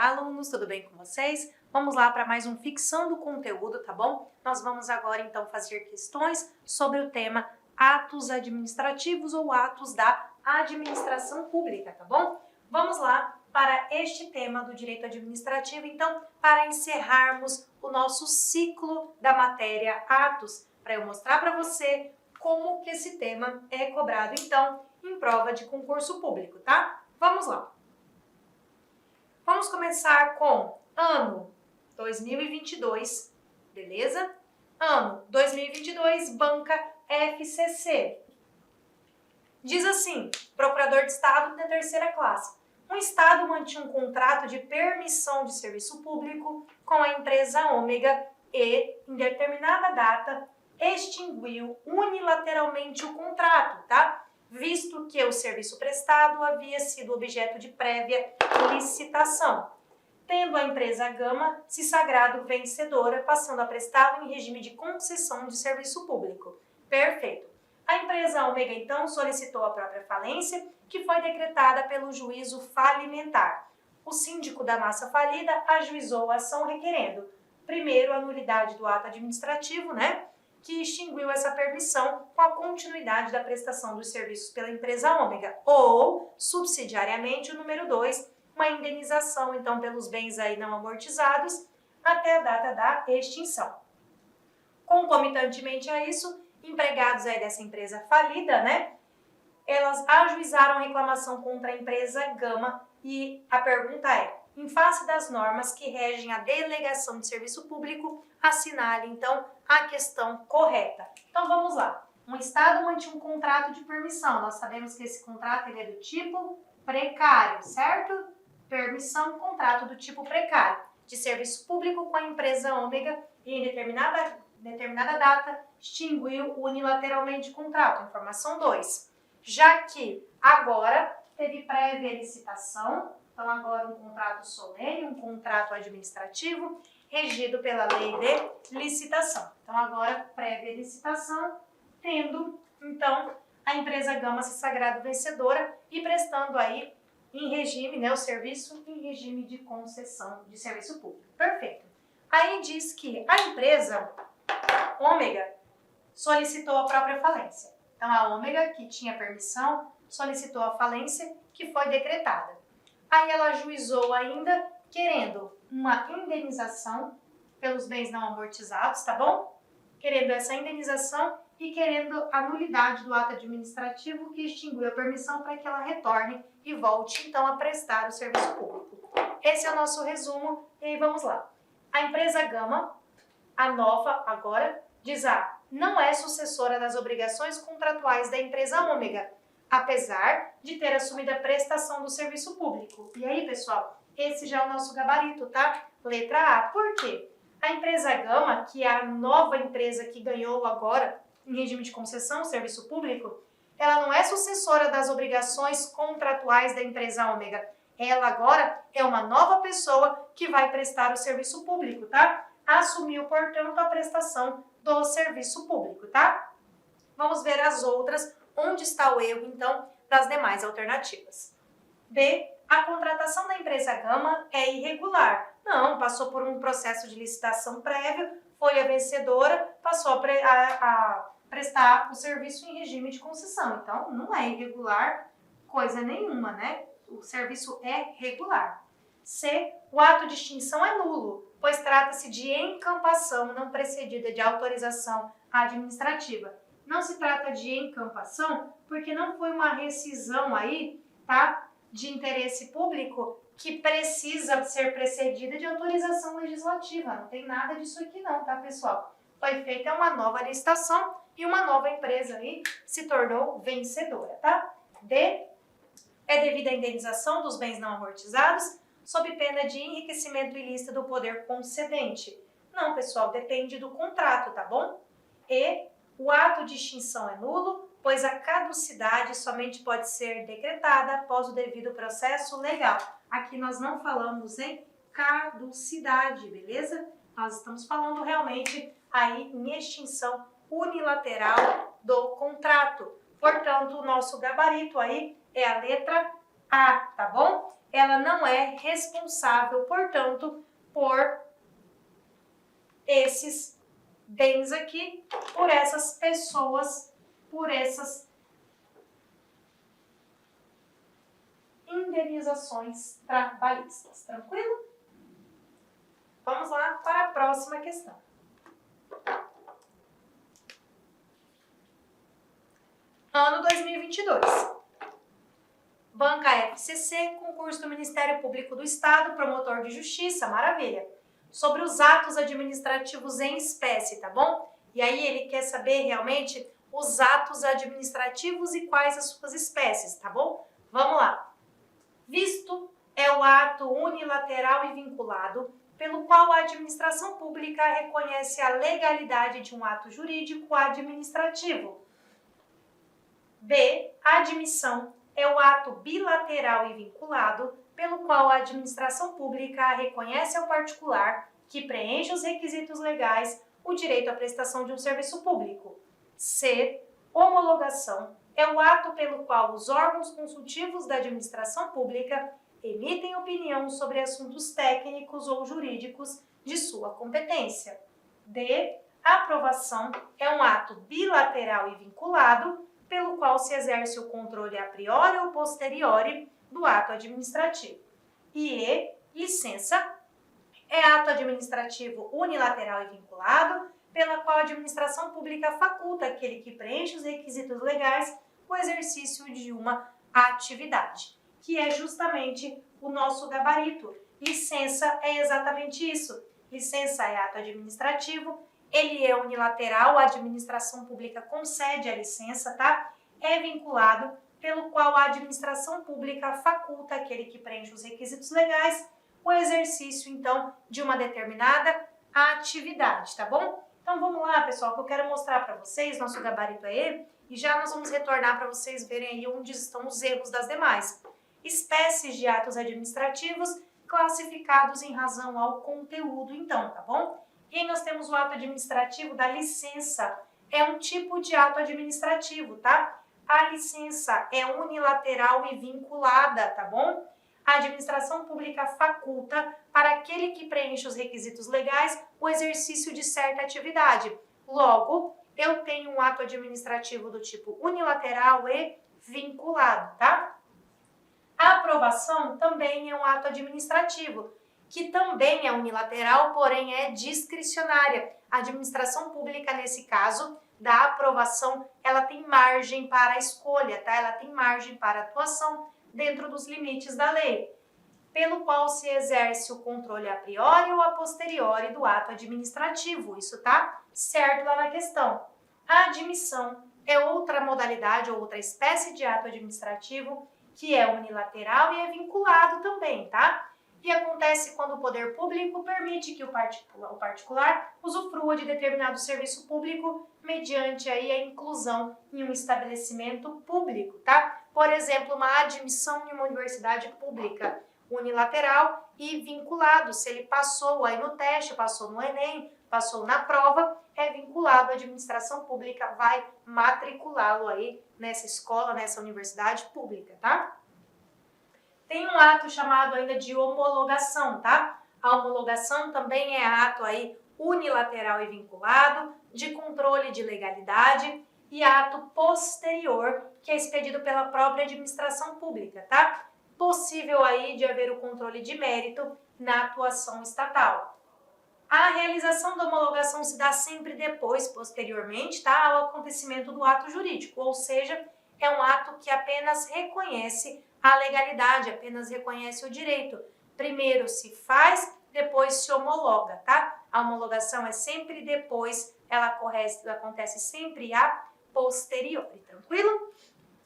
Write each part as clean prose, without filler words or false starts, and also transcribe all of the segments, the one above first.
Olá, alunos, tudo bem com vocês? Vamos lá para mais um Fixando Conteúdo, tá bom? Nós vamos agora, então, fazer questões sobre o tema atos administrativos ou atos da administração pública, tá bom? Vamos lá para este tema do direito administrativo, então, para encerrarmos o nosso ciclo da matéria atos, para eu mostrar para você como que esse tema é cobrado, então, em prova de concurso público, tá? Vamos lá. Vamos começar com ano 2022, beleza? Ano 2022, banca FCC. Diz assim, procurador de Estado da terceira classe. Um Estado mantinha um contrato de permissão de serviço público com a empresa Ômega e, em determinada data, extinguiu unilateralmente o contrato, tá? Visto que o serviço prestado havia sido objeto de prévia licitação, tendo a empresa Gama se sagrado vencedora, passando a prestá-lo em regime de concessão de serviço público. Perfeito. A empresa Ômega, então, solicitou a própria falência, que foi decretada pelo juízo falimentar. O síndico da massa falida ajuizou a ação requerendo, primeiro, a nulidade do ato administrativo, que extinguiu essa permissão com a continuidade da prestação dos serviços pela empresa Ômega, ou, subsidiariamente, o número 2, uma indenização, então, pelos bens aí não amortizados até a data da extinção. Concomitantemente a isso, empregados aí dessa empresa falida, elas ajuizaram a reclamação contra a empresa Gama e a pergunta é, em face das normas que regem a delegação de serviço público, assinale, então, a questão correta. Então, vamos lá. Um Estado mantinha um contrato de permissão. Nós sabemos que esse contrato ele é do tipo precário, certo? Permissão, contrato do tipo precário, de serviço público com a empresa Ômega e em determinada data extinguiu unilateralmente o contrato. Informação 2. Já que agora teve prévia licitação, então agora um contrato solene, um contrato administrativo, regido pela lei de licitação. Então agora prévia licitação, tendo então a empresa Gama se sagrado vencedora e prestando aí em regime, o serviço em regime de concessão de serviço público. Perfeito. Aí diz que a empresa Ômega solicitou a própria falência. Então a Ômega, que tinha permissão, solicitou a falência que foi decretada. Aí ela ajuizou ainda, querendo uma indenização pelos bens não amortizados, tá bom? Querendo essa indenização e querendo a nulidade do ato administrativo que extinguiu a permissão para que ela retorne e volte, então, a prestar o serviço público. Esse é o nosso resumo e aí vamos lá. A empresa Gama, a nova agora, diz não é sucessora das obrigações contratuais da empresa Ômega, apesar de ter assumido a prestação do serviço público. E aí, pessoal, esse já é o nosso gabarito, tá? Letra A. Por quê? A empresa Gama, que é a nova empresa que ganhou agora, em regime de concessão, serviço público, ela não é sucessora das obrigações contratuais da empresa Ômega. Ela agora é uma nova pessoa que vai prestar o serviço público, tá? Assumiu, portanto, a prestação do serviço público, tá? Vamos ver as outras. Onde está o erro, então, das demais alternativas? B. A contratação da empresa Gama é irregular. Não, passou por um processo de licitação prévio, foi a vencedora, passou a prestar o serviço em regime de concessão. Então, não é irregular coisa nenhuma, O serviço é regular. C. O ato de extinção é nulo, pois trata-se de encampação não precedida de autorização administrativa. Não se trata de encampação, porque não foi uma rescisão aí, tá? De interesse público que precisa ser precedida de autorização legislativa. Não tem nada disso aqui não, tá, pessoal? Foi feita uma nova licitação e uma nova empresa aí se tornou vencedora, tá? D. É devida a indenização dos bens não amortizados, sob pena de enriquecimento ilícito do poder concedente. Não, pessoal, depende do contrato, tá bom? E. O ato de extinção é nulo, pois a caducidade somente pode ser decretada após o devido processo legal. Aqui nós não falamos em caducidade, beleza? Nós estamos falando realmente aí em extinção unilateral do contrato. Portanto, o nosso gabarito aí é a letra A, tá bom? ela não é responsável, portanto, por esses bens aqui, por essas pessoas, por essas indenizações trabalhistas. Tranquilo? Vamos lá para a próxima questão. Ano 2022. Banca FCC, concurso do Ministério Público do Estado, promotor de justiça, maravilha. Sobre os atos administrativos em espécie, tá bom? E aí ele quer saber realmente os atos administrativos e quais as suas espécies, tá bom? Vamos lá. Visto é o ato unilateral e vinculado pelo qual a administração pública reconhece a legalidade de um ato jurídico administrativo. B. Admissão é o ato bilateral e vinculado pelo qual a administração pública reconhece ao particular que preenche os requisitos legais o direito à prestação de um serviço público. C. Homologação é o ato pelo qual os órgãos consultivos da administração pública emitem opinião sobre assuntos técnicos ou jurídicos de sua competência. D. Aprovação é um ato bilateral e vinculado pelo qual se exerce o controle a priori ou posteriori do ato administrativo. E. Licença é ato administrativo unilateral e vinculado, pela qual a administração pública faculta aquele que preenche os requisitos legais o exercício de uma atividade, que é justamente o nosso gabarito. Licença é exatamente isso. Licença é ato administrativo, ele é unilateral, a administração pública concede a licença, tá? É vinculado, pelo qual a administração pública faculta aquele que preenche os requisitos legais o exercício, então, de uma determinada atividade, tá bom? Então, vamos lá, pessoal, que eu quero mostrar para vocês, nosso gabarito é ele, e já nós vamos retornar para vocês verem aí onde estão os erros das demais. Espécies de atos administrativos classificados em razão ao conteúdo, então, tá bom? E aí nós temos o ato administrativo da licença, é um tipo de ato administrativo, tá? A licença é unilateral e vinculada, tá bom? A administração pública faculta para aquele que preenche os requisitos legais o exercício de certa atividade. Logo, eu tenho um ato administrativo do tipo unilateral e vinculado, tá? A aprovação também é um ato administrativo, que também é unilateral, porém é discricionária. A administração pública, nesse caso, da aprovação, ela tem margem para a escolha, tá? Ela tem margem para atuação dentro dos limites da lei, pelo qual se exerce o controle a priori ou a posteriori do ato administrativo. Isso tá certo lá na questão. A admissão é outra modalidade ou outra espécie de ato administrativo que é unilateral e é vinculado também, tá? E acontece quando o poder público permite que o particular usufrua de determinado serviço público mediante aí a inclusão em um estabelecimento público, tá? Por exemplo, uma admissão em uma universidade pública, unilateral e vinculado. Se ele passou aí no teste, passou no Enem, passou na prova, é vinculado, a administração pública vai matriculá-lo aí nessa escola, nessa universidade pública, tá? Tem um ato chamado ainda de homologação, tá? A homologação também é ato aí unilateral e vinculado, de controle de legalidade, e ato posterior, que é expedido pela própria administração pública, tá? Possível aí de haver o controle de mérito na atuação estatal. A realização da homologação se dá sempre depois, posteriormente, tá? Ao acontecimento do ato jurídico, ou seja, é um ato que apenas reconhece a legalidade, apenas reconhece o direito. Primeiro se faz, depois se homologa, tá? A homologação é sempre depois, ela acontece sempre a posteriori, tranquilo?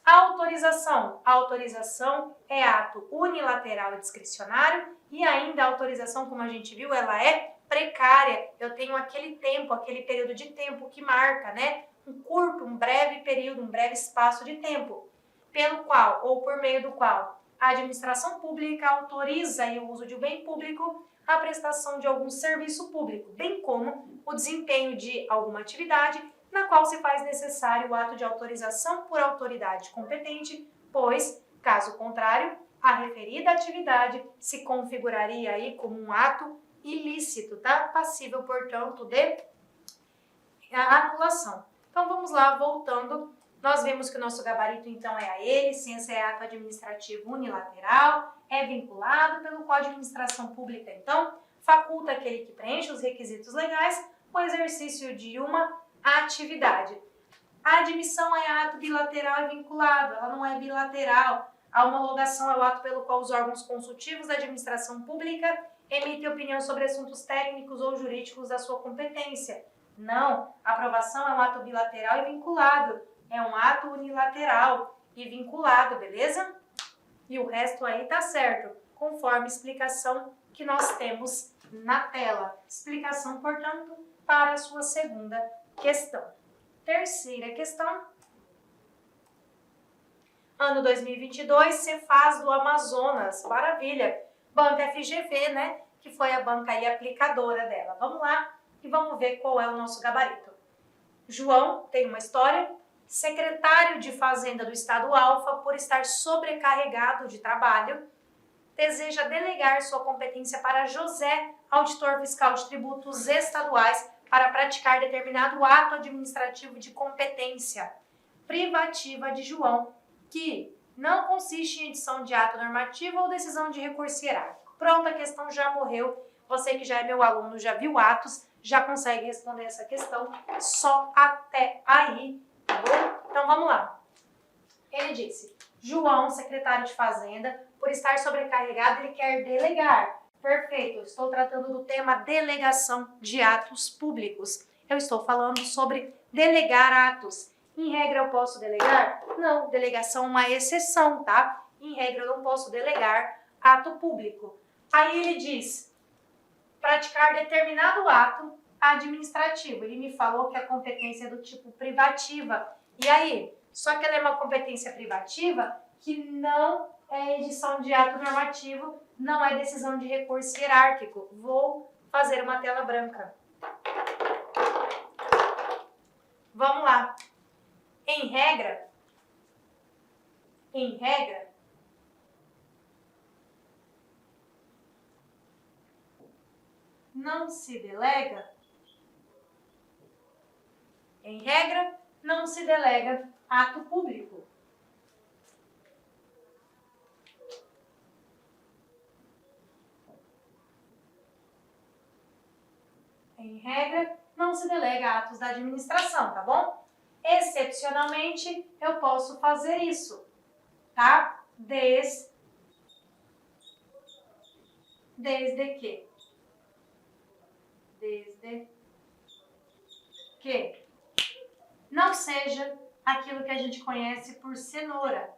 A autorização. A autorização é ato unilateral e discricionário, e ainda a autorização, como a gente viu, ela é precária. Eu tenho aquele tempo, aquele período de tempo que marca, né? Um curto, um breve período, um breve espaço de tempo, pelo qual ou por meio do qual a administração pública autoriza o uso de um bem público, a prestação de algum serviço público, bem como o desempenho de alguma atividade na qual se faz necessário o ato de autorização por autoridade competente, pois, caso contrário, a referida atividade se configuraria aí como um ato ilícito, tá? Passível, portanto, de anulação. Então, vamos lá, voltando. Nós vimos que o nosso gabarito, então, é a E, licença é ato administrativo unilateral, é vinculado pelo Código de Administração Pública, então, faculta aquele que preenche os requisitos legais o exercício de uma atividade. A admissão é ato bilateral e vinculado, ela não é bilateral. A homologação é o ato pelo qual os órgãos consultivos da administração pública emitem opinião sobre assuntos técnicos ou jurídicos da sua competência. Não, a aprovação é um ato bilateral e vinculado, é um ato unilateral e vinculado, beleza? E o resto aí tá certo, conforme a explicação que nós temos na tela. Explicação, portanto, para a sua segunda questão. Terceira questão. Ano 2022, Cefaz do Amazonas. Maravilha. Banca FGV, né? Que foi a banca aí aplicadora dela. Vamos lá e vamos ver qual é o nosso gabarito. João tem uma história. Secretário de Fazenda do Estado Alfa, por estar sobrecarregado de trabalho, deseja delegar sua competência para José, auditor fiscal de tributos estaduais, para praticar determinado ato administrativo de competência privativa de João, que não consiste em edição de ato normativo ou decisão de recurso hierárquico. Pronto, a questão já morreu. Você que já é meu aluno, já viu atos, já consegue responder essa questão só até aí, tá bom? Então vamos lá. Ele disse, João, secretário de Fazenda, por estar sobrecarregado, ele quer delegar. Perfeito, eu estou tratando do tema delegação de atos públicos. Eu estou falando sobre delegar atos. Em regra, eu posso delegar? Não, delegação é uma exceção, tá? Em regra, eu não posso delegar ato público. Aí ele diz, praticar determinado ato administrativo. Ele me falou que a competência é do tipo privativa. E aí? Só que ela é uma competência privativa que não é edição de ato normativo, não é decisão de recurso hierárquico. Vou fazer uma tela branca. Vamos lá. Em regra, não se delega, em regra, não se delega ato público. Em regra, não se delega atos da administração, tá bom? Excepcionalmente, eu posso fazer isso, tá? Desde que não seja aquilo que a gente conhece por cenoura.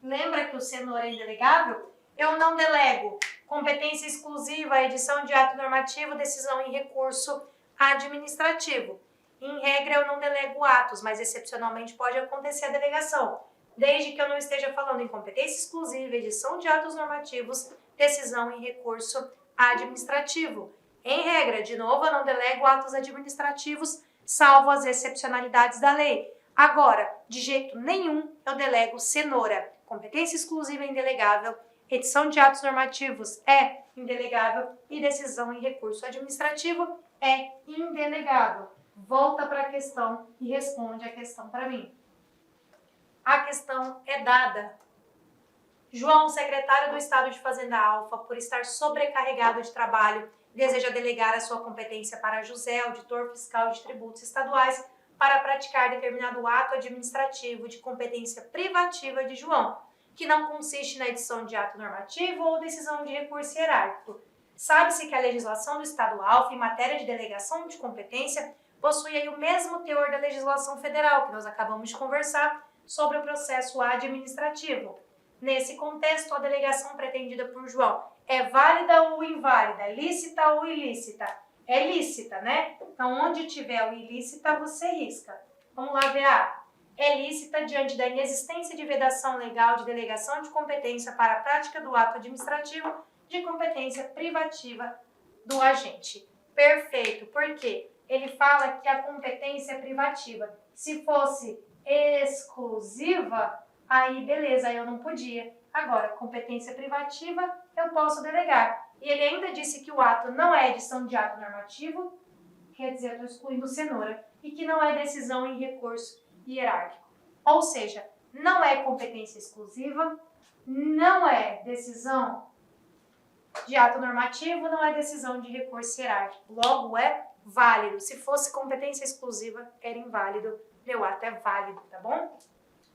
Lembra que o cenoura é indelegável? Eu não delego competência exclusiva, edição de ato normativo, decisão em recurso administrativo. Em regra, eu não delego atos, mas excepcionalmente pode acontecer a delegação, desde que eu não esteja falando em competência exclusiva, edição de atos normativos, decisão em recurso administrativo. Em regra, de novo, eu não delego atos administrativos, salvo as excepcionalidades da lei. Agora, de jeito nenhum, eu delego cenoura. Competência exclusiva é indelegável, edição de atos normativos é indelegável e decisão em recurso administrativo é indelegável. Volta para a questão e responde a questão para mim. A questão é dada. João, secretário do Estado de Fazenda Alfa, por estar sobrecarregado de trabalho, deseja delegar a sua competência para José, auditor fiscal de tributos estaduais, para praticar determinado ato administrativo de competência privativa de João, que não consiste na edição de ato normativo ou decisão de recurso hierárquico. Sabe-se que a legislação do Estado Alfa, em matéria de delegação de competência, possui aí o mesmo teor da legislação federal, que nós acabamos de conversar, sobre o processo administrativo. Nesse contexto, a delegação pretendida por João é válida ou inválida, lícita ou ilícita? É lícita, né? Então, onde tiver o ilícita, você risca. Vamos lá ver a. É lícita diante da inexistência de vedação legal de delegação de competência para a prática do ato administrativo de competência privativa do agente. Perfeito. Por quê? Ele fala que a competência é privativa. Se fosse exclusiva, Aí, beleza, aí eu não podia. Agora, competência privativa, eu posso delegar. E ele ainda disse que o ato não é edição de ato normativo, quer dizer, eu estou excluindo cenoura, e que não é decisão em recurso hierárquico. Ou seja, não é competência exclusiva, não é decisão de ato normativo, não é decisão de recurso hierárquico. Logo, é válido. Se fosse competência exclusiva, era inválido. Meu ato é válido, tá bom?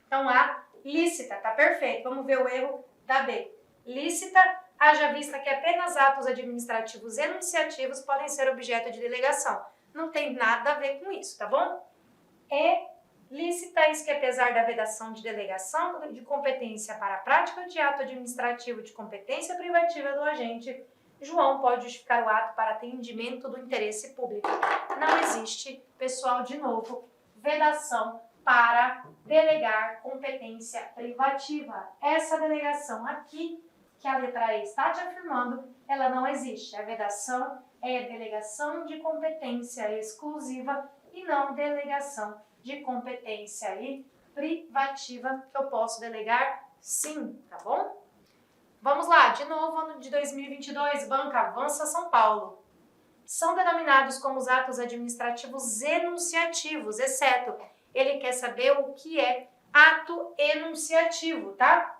Então, A, lícita, tá perfeito. Vamos ver o erro da B. Lícita, haja vista que apenas atos administrativos enunciativos podem ser objeto de delegação. Não tem nada a ver com isso, tá bom? E, lícita, isso que apesar da vedação de delegação de competência para a prática de ato administrativo de competência privativa do agente, João pode justificar o ato para atendimento do interesse público. Não existe, pessoal, de novo, vedação para delegar competência privativa. Essa delegação aqui, que a letra E está te afirmando, ela não existe. A vedação é delegação de competência exclusiva e não delegação de competência privativa, que eu posso delegar sim, tá bom? Vamos lá, de novo, ano de 2022, Banca Avança São Paulo. São denominados como os atos administrativos enunciativos, exceto ele quer saber o que é ato enunciativo, tá?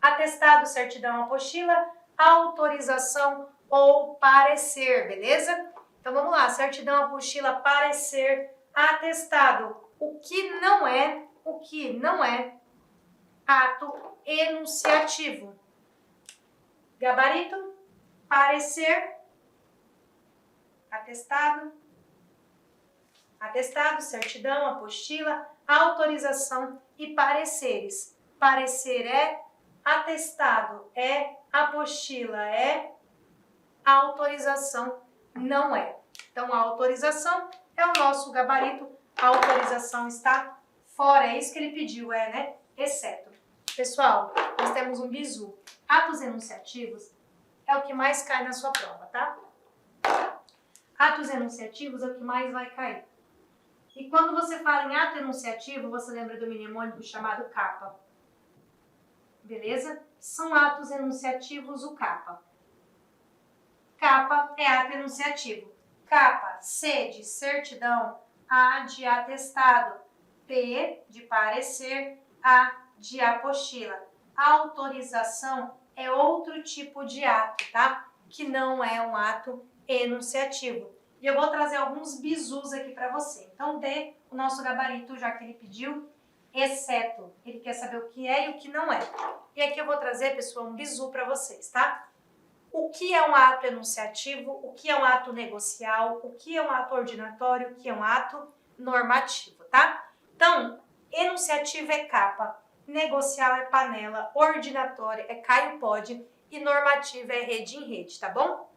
Atestado, certidão, apostila, autorização ou parecer, beleza? Então vamos lá, certidão, apostila, parecer, atestado. O que não é ato enunciativo? Gabarito, parecer, atestado, certidão, apostila, autorização e pareceres. Parecer é, atestado é, apostila é, autorização não é. Então, a autorização é o nosso gabarito, a autorização está fora, é isso que ele pediu, né? Exceto. Pessoal, nós temos um bizu. Atos enunciativos é o que mais cai na sua prova, tá? Atos enunciativos é o que mais vai cair. E quando você fala em ato enunciativo, você lembra do mnemônico chamado capa. Beleza? São atos enunciativos, o capa. Capa é ato enunciativo. Capa, C de certidão, A de atestado, P de parecer, A de apostila. Autorização é outro tipo de ato, tá? Que não é um ato enunciativo. E eu vou trazer alguns bizus aqui para você. Então, dê o nosso gabarito, já que ele pediu, exceto. Ele quer saber o que é e o que não é. E aqui eu vou trazer, pessoal, um bizu para vocês, tá? O que é um ato enunciativo, o que é um ato negocial, o que é um ato ordinatório, o que é um ato normativo, tá? Então, enunciativo é capa, negocial é panela, ordinatório é Caio pode e normativo é rede em rede, tá bom?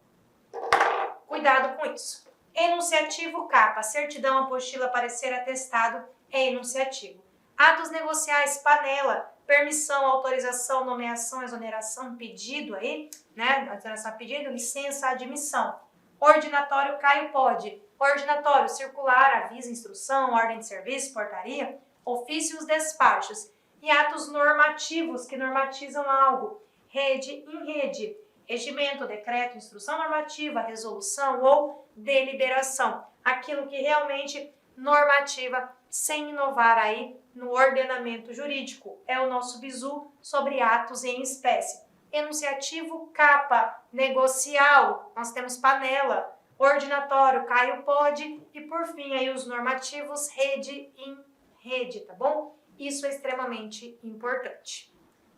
Cuidado com isso. Enunciativo, capa, certidão, apostila, parecer, atestado é enunciativo. Atos negociais, panela, permissão, autorização, nomeação, exoneração, pedido aí, né? Exoneração, pedido, licença, admissão. Ordinatório, Caio pode. Ordinatório, circular, aviso, instrução, ordem de serviço, portaria, ofícios, despachos. E atos normativos, que normatizam algo. Rede em rede. Regimento, decreto, instrução normativa, resolução ou deliberação. Aquilo que realmente normativa, sem inovar aí no ordenamento jurídico. É o nosso bizu sobre atos em espécie. Enunciativo, capa, negocial, nós temos panela, ordinatório, Caio pode e por fim aí os normativos, rede em rede, tá bom? Isso é extremamente importante.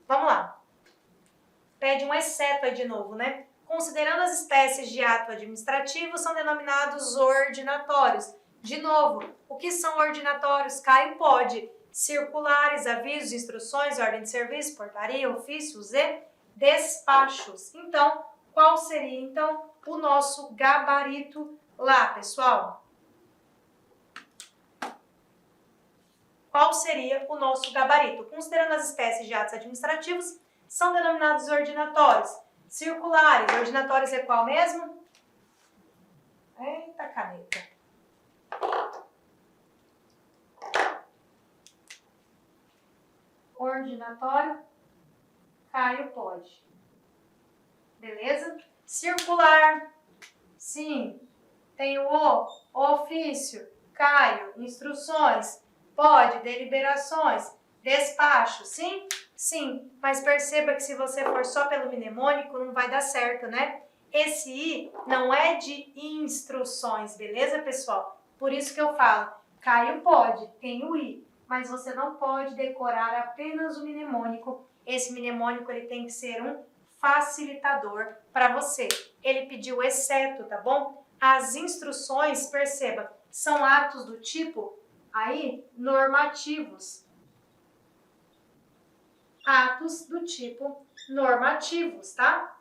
Vamos lá. Pede um exceto aí de novo, né? Considerando as espécies de ato administrativo, são denominados ordinatórios. De novo, o que são ordinatórios? Caio pode. Circulares, avisos, instruções, ordem de serviço, portaria, ofícios e despachos. Então, qual seria, então, o nosso gabarito lá, pessoal? Qual seria o nosso gabarito? Considerando as espécies de atos administrativos, são denominados ordinatórios. Circulares, ordinatórios é qual mesmo? Eita, caneta. ordinatório, Caio pode. Beleza? Circular, sim. Tem o ofício, Caio. Instruções, pode. Deliberações, despacho, sim? Sim. Mas perceba que se você for só pelo mnemônico, não vai dar certo, né? Esse I não é de instruções, beleza, pessoal? Por isso que eu falo, Caio pode, tem o I, mas você não pode decorar apenas o mnemônico. Esse mnemônico ele tem que ser um facilitador para você. Ele pediu exceto, tá bom? As instruções, perceba, são atos do tipo, aí, normativos. Atos do tipo normativos, tá?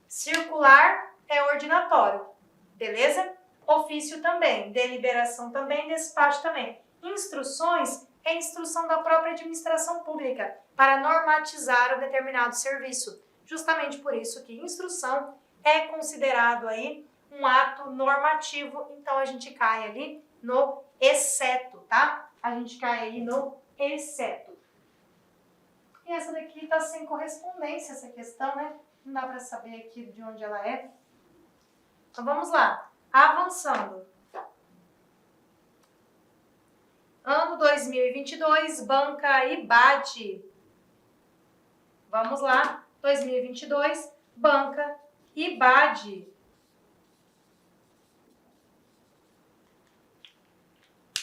Circular é ordinatório, beleza? Ofício também, deliberação também, despacho também. Instruções é instrução da própria administração pública para normatizar um determinado serviço. Justamente por isso que instrução é considerado aí um ato normativo, então a gente cai ali no exceto, tá? A gente cai aí no exceto. E essa daqui está sem correspondência, essa questão, né? Não dá para saber aqui de onde ela é. Então, vamos lá. Avançando. Ano 2022, banca IBAD. Vamos lá. 2022, banca IBAD.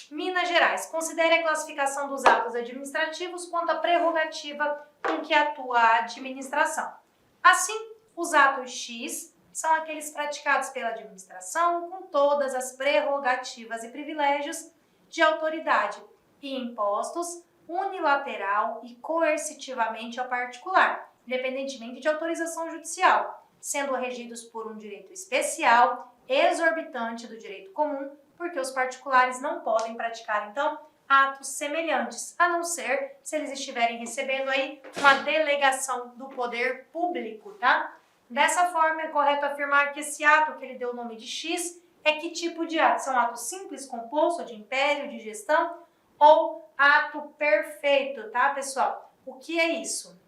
Minas Gerais. Considere a classificação dos atos administrativos quanto à prerrogativa com que atua a administração. Assim, os atos X são aqueles praticados pela administração com todas as prerrogativas e privilégios de autoridade e impostos unilateral e coercitivamente ao particular, independentemente de autorização judicial, sendo regidos por um direito especial, exorbitante do direito comum, porque os particulares não podem praticar, então, atos semelhantes, a não ser se eles estiverem recebendo aí uma delegação do poder público, tá? Dessa forma, é correto afirmar que esse ato que ele deu o nome de X é que tipo de ato? São atos simples, composto, de império, de gestão ou ato perfeito, tá, pessoal? O que é isso?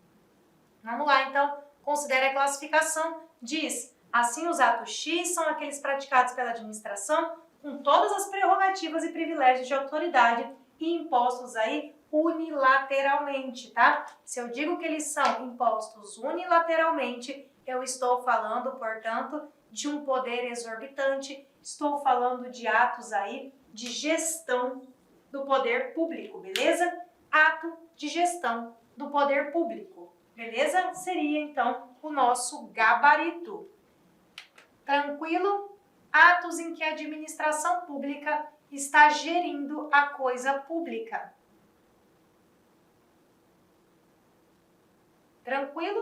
Vamos lá, então, considere a classificação. Diz, assim, os atos X são aqueles praticados pela administração com todas as prerrogativas e privilégios de autoridade e impostos aí unilateralmente, tá? Se eu digo que eles são impostos unilateralmente, eu estou falando, portanto, de um poder exorbitante, estou falando de atos aí de gestão do poder público, beleza? Ato de gestão do poder público, beleza? Seria, então, o nosso gabarito. Tranquilo? Atos em que a administração pública está gerindo a coisa pública. Tranquilo?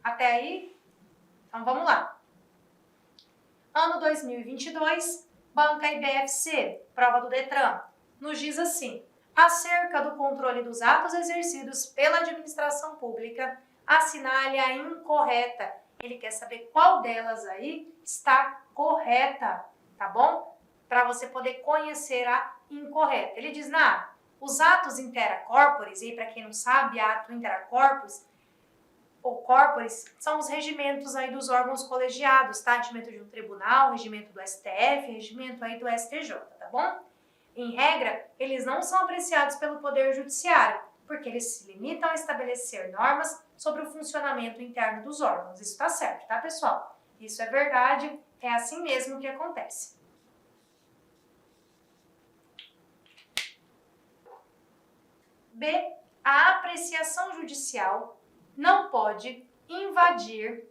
Até aí? Então vamos lá. Ano 2022, banca IBFC, prova do Detran, nos diz assim: acerca do controle dos atos exercidos pela administração pública, assinale a incorreta. Ele quer saber qual delas aí está correta, tá bom? Para você poder conhecer a incorreta. Ele diz, os atos intera corporis, e para quem não sabe, ato intera corporis, ou corporis, são os regimentos aí dos órgãos colegiados, tá? Regimento de um tribunal, regimento do STF, regimento aí do STJ, tá bom? Em regra, eles não são apreciados pelo Poder Judiciário, porque eles se limitam a estabelecer normas sobre o funcionamento interno dos órgãos. Isso tá certo, tá, pessoal? Isso é verdade, é assim mesmo que acontece. B. A apreciação judicial não pode invadir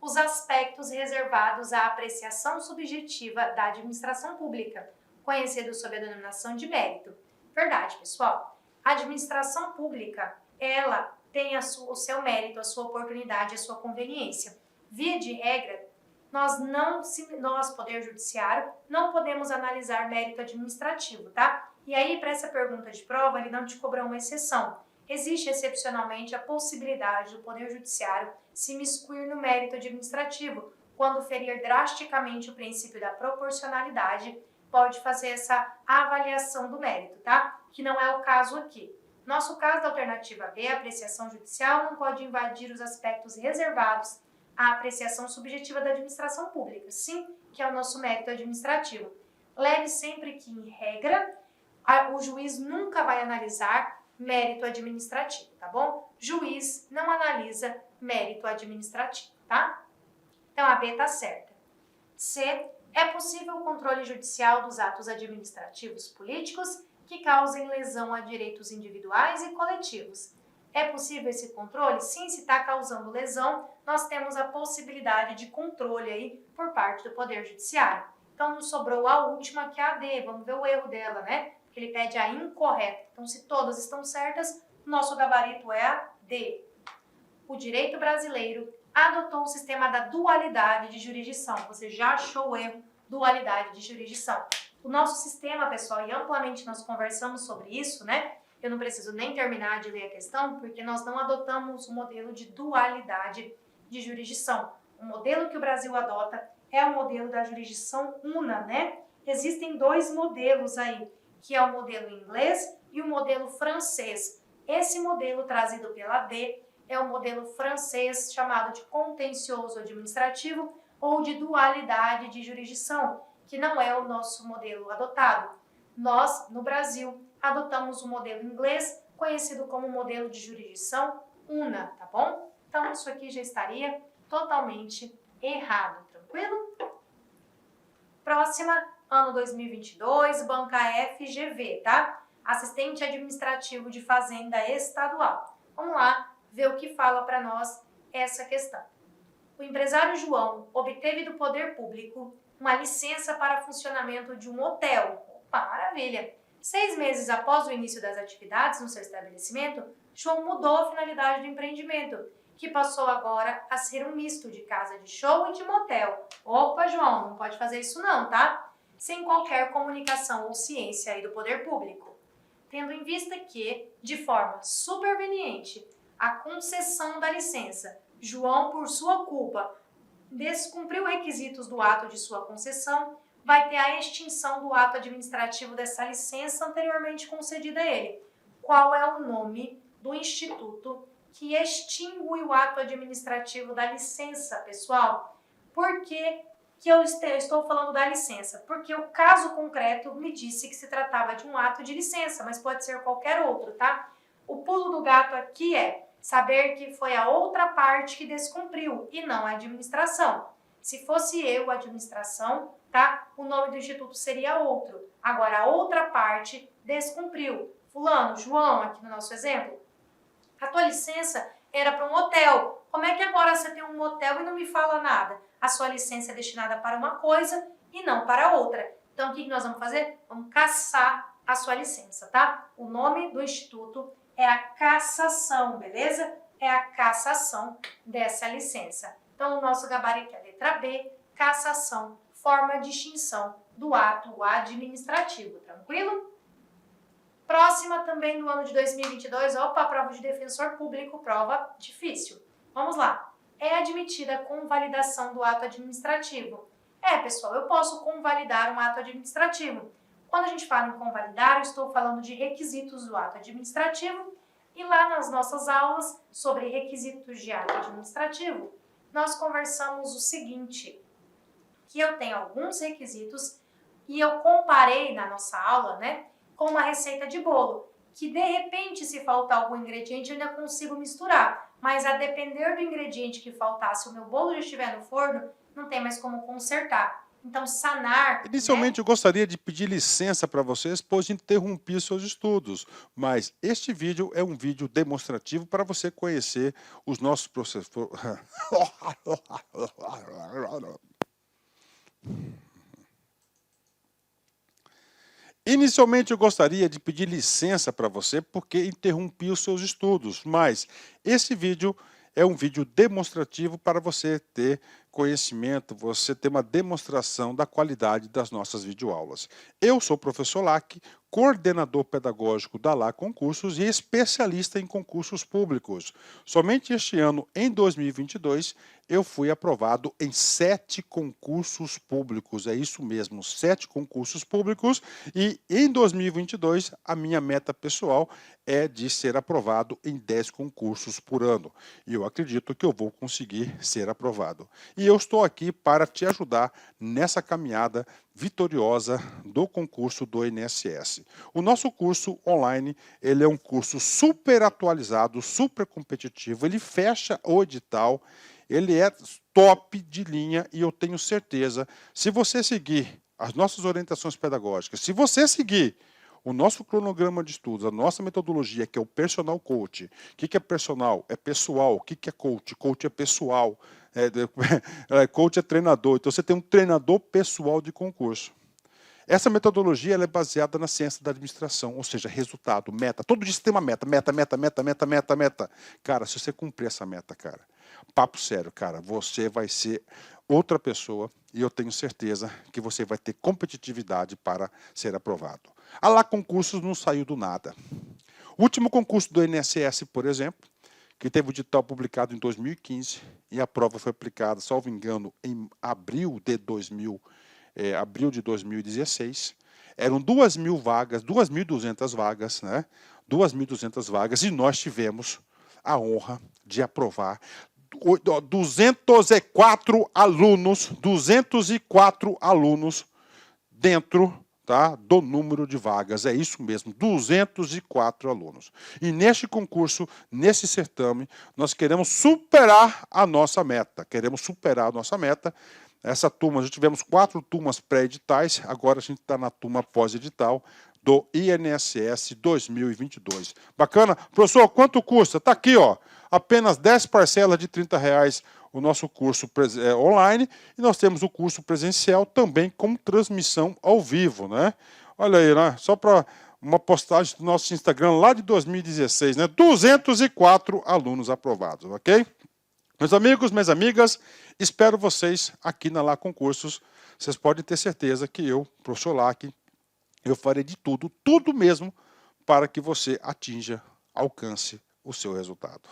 os aspectos reservados à apreciação subjetiva da administração pública, conhecido sob a denominação de mérito. Verdade, pessoal. A administração pública, ela tem o seu mérito, a sua oportunidade, a sua conveniência. Via de regra, nós, Poder Judiciário, não podemos analisar mérito administrativo, tá? E aí, para essa pergunta de prova, ele não te cobrou uma exceção. Existe excepcionalmente a possibilidade do Poder Judiciário se miscuir no mérito administrativo, quando ferir drasticamente o princípio da proporcionalidade, pode fazer essa avaliação do mérito, tá? que não é o caso aqui. Nosso caso da alternativa B, a apreciação judicial não pode invadir os aspectos reservados à apreciação subjetiva da administração pública, sim, que é o nosso mérito administrativo. Leve sempre que, em regra, o juiz nunca vai analisar mérito administrativo, tá bom? Juiz não analisa mérito administrativo, tá? Então, a B tá certa. C. É possível o controle judicial dos atos administrativos políticos que causem lesão a direitos individuais e coletivos. É possível esse controle? Sim, se está causando lesão, nós temos a possibilidade de controle aí por parte do Poder Judiciário. Então, nos sobrou a última, que é a D. Vamos ver o erro dela, né? Ele pede a incorreta. Então, se todas estão certas, nosso gabarito é a D. O direito brasileiro adotou o sistema da dualidade de jurisdição. Você já achou o erro, dualidade de jurisdição. O nosso sistema, pessoal, e amplamente nós conversamos sobre isso, né? Eu não preciso nem terminar de ler a questão, porque nós não adotamos o modelo de dualidade de jurisdição. O modelo que o Brasil adota é o modelo da jurisdição una, né? Existem dois modelos aí, que é o modelo inglês e o modelo francês. Esse modelo trazido pela D é o modelo francês, chamado de contencioso administrativo ou de dualidade de jurisdição, que não é o nosso modelo adotado. Nós, no Brasil, adotamos o modelo inglês, conhecido como modelo de jurisdição una, tá bom? Então, isso aqui já estaria totalmente errado, tranquilo? Próxima, ano 2022, banca FGV, tá? Assistente Administrativo de Fazenda Estadual. Vamos lá ver o que fala para nós essa questão. O empresário João obteve do poder público uma licença para funcionamento de um hotel. Opa, maravilha! 6 meses após o início das atividades no seu estabelecimento, João mudou a finalidade do empreendimento, que passou agora a ser um misto de casa de show e de motel. Opa, João, não pode fazer isso não, tá? Sem qualquer comunicação ou ciência aí do poder público. Tendo em vista que, de forma superveniente, a concessão da licença, João, por sua culpa, descumpriu requisitos do ato de sua concessão, vai ter a extinção do ato administrativo dessa licença anteriormente concedida a ele. Qual é o nome do instituto que extingue o ato administrativo da licença, pessoal? Por que eu estou falando da licença? Porque o caso concreto me disse que se tratava de um ato de licença, mas pode ser qualquer outro, tá? O pulo do gato aqui é saber que foi a outra parte que descumpriu e não a administração. Se fosse eu, a administração, tá? O nome do instituto seria outro. Agora, a outra parte descumpriu. Fulano, João, aqui no nosso exemplo, a tua licença era para um hotel. Como é que agora você tem um motel e não me fala nada? A sua licença é destinada para uma coisa e não para outra. Então, o que nós vamos fazer? Vamos cassar a sua licença, tá? O nome do instituto é a cassação, beleza? É a cassação dessa licença. Então, o nosso gabarito é a letra B, cassação, forma de extinção do ato administrativo, tranquilo? Próxima também do ano de 2022, opa, prova de defensor público, prova difícil. Vamos lá. É admitida a convalidação do ato administrativo. Pessoal, eu posso convalidar um ato administrativo. Quando a gente fala em convalidar, eu estou falando de requisitos do ato administrativo e lá nas nossas aulas sobre requisitos de ato administrativo, nós conversamos o seguinte, que eu tenho alguns requisitos e eu comparei na nossa aula, né, com uma receita de bolo, que de repente se faltar algum ingrediente eu ainda consigo misturar, mas a depender do ingrediente que faltar, se o meu bolo já estiver no forno, não tem mais como consertar. Então, sanar... Inicialmente, eu gostaria de pedir licença para vocês, pois interrompi seus estudos, mas este vídeo é um vídeo demonstrativo para você conhecer os nossos processos. Inicialmente, eu gostaria de pedir licença para você, porque interrompi os seus estudos, mas esse vídeo é um vídeo demonstrativo para você ter conhecimento, você ter uma demonstração da qualidade das nossas videoaulas. Eu sou o professor Lac, coordenador pedagógico da LA Concursos e especialista em concursos públicos. Somente este ano, em 2022, eu fui aprovado em 7 concursos públicos, é isso mesmo, 7 concursos públicos, e em 2022 a minha meta pessoal é de ser aprovado em 10 concursos por ano. E eu acredito que eu vou conseguir ser aprovado. E eu estou aqui para te ajudar nessa caminhada vitoriosa do concurso do INSS. O nosso curso online, ele é um curso super atualizado, super competitivo, ele fecha o edital, ele é top de linha e eu tenho certeza, se você seguir as nossas orientações pedagógicas, se você seguir o nosso cronograma de estudos, a nossa metodologia, que é o Personal Coach. O que é personal? É pessoal. O que é coach? Coach é pessoal. Coach é treinador. Então você tem um treinador pessoal de concurso. Essa metodologia ela é baseada na ciência da administração, ou seja, resultado, meta. Todo dia você tem uma meta, meta. Cara, se você cumprir essa meta, cara, papo sério, cara, você vai ser outra pessoa e eu tenho certeza que você vai ter competitividade para ser aprovado. A LA Concursos não saiu do nada. O último concurso do INSS, por exemplo, que teve o edital publicado em 2015 e a prova foi aplicada, salvo engano, em abril de 2016, eram 2.000 vagas, 2.200 vagas, né? 2.200 vagas, e nós tivemos a honra de aprovar 204 alunos dentro, tá, do número de vagas. É isso mesmo, 204 alunos. E neste concurso, nesse certame, nós queremos superar a nossa meta. Essa turma, já tivemos 4 turmas pré-editais, agora a gente está na turma pós-edital do INSS 2022. Bacana? Professor, quanto custa? Está aqui, ó, apenas 10 parcelas de R$30 o nosso curso online, e nós temos o curso presencial também com transmissão ao vivo, né? Olha aí, né? Só para uma postagem do nosso Instagram lá de 2016, né? 204 alunos aprovados, ok? Meus amigos, minhas amigas, espero vocês aqui na LA Concursos. Vocês podem ter certeza que eu, professor Lac, eu farei de tudo mesmo, para que você atinja, alcance o seu resultado.